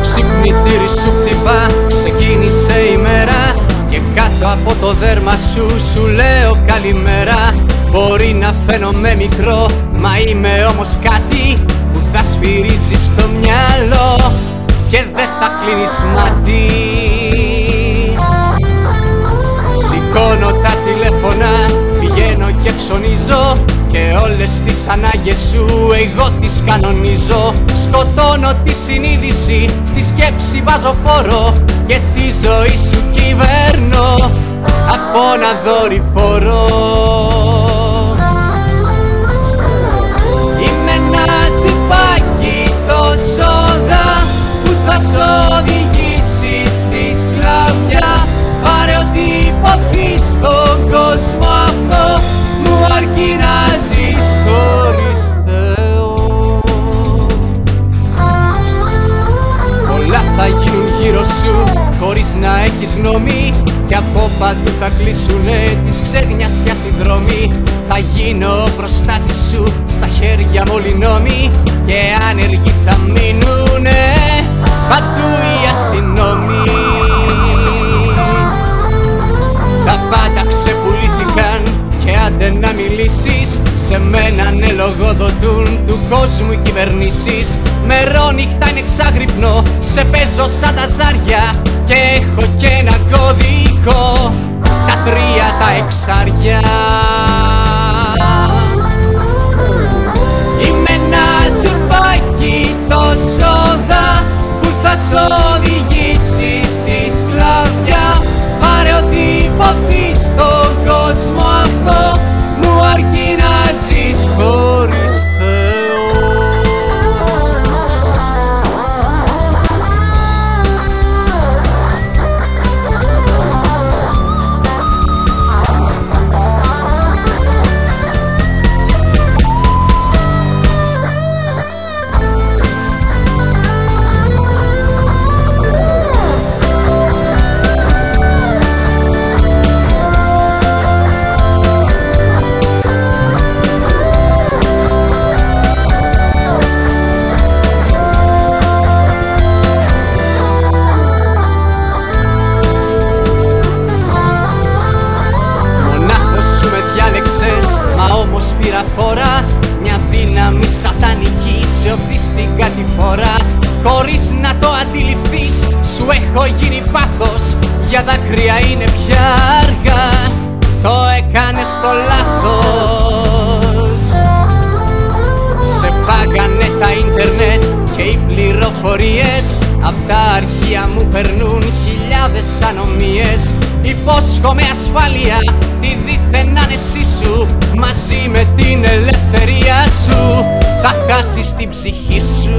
ξυπνητήρι σου χτυπά, ξεκίνησε η μέρα και κάτω από το δέρμα σου σου λέω καλημέρα. Μπορεί να φαίνομαι μικρό, μα είμαι όμως κάτι που θα σφυρίζει στο μυαλό και δεν θα κλείνεις μάτι. Σηκώνω τα τηλέφωνα, πηγαίνω και ψωνίζω και όλες τις ανάγκες σου εγώ τις κανονίζω. Σκοτώνω τη συνείδηση, στη σκέψη βάζω φόρο και τη ζωή σου κυβέρνω από ένα δορυφόρο. Είμαι ένα τσιπάκι το σόδα που θα σ' οδηγήσει στη σκλαβιά. Πάρε ό,τι υποθείς στον κόσμο αυτό, μου αρκεί να ζεις χωρίς Θεό. Πολλά θα γίνουν γύρω σου χωρίς να έχεις γνώμη και από παντού θα κλείσουνε της ξένιας οι δρόμοι. Θα γίνω προστάτη σου, στα χέρια μου όλοι νόμοι και άνεργοι θα μείνουνε παντού οι αστυνόμοι. Τα πάντα ξεπουλήθηκαν και άντε να μιλήσεις, σε μένα ναι λογοδοτούν του κόσμου οι κυβερνήσεις. Μερόνυχτα είναι εξάγρυπνο, σε παίζω σαν τα ζάρια και έχω και ένα κωδικό, τα 3 τα εξάρια. Είμαι ένα τσιπάκι το σόδα που θα σ' οδηγήσει στη σκλαβιά. Πάρε ό,τι υποθείς στον κόσμο αυτό, μου αρκεί να ζεις χωρίς Θεό. Πήρα φόρα, μια δύναμη σατανική σε οθεί στην κατηφόρα. Χωρίς να το αντιληφθείς, σου έχω γίνει πάθος, για δάκρυα είναι πια αργά, το έκανες το λάθος. Σε φάγανε τα ίντερνετ και οι πληροφορίες, απ' τα αρχεία μου περνούν χιλιάδες ανομίες. Υπόσχομαι ασφάλεια, τη δίθεν άνεσή σου, μαζί με την ελευθερία σου θα χάσεις την ψυχή σου.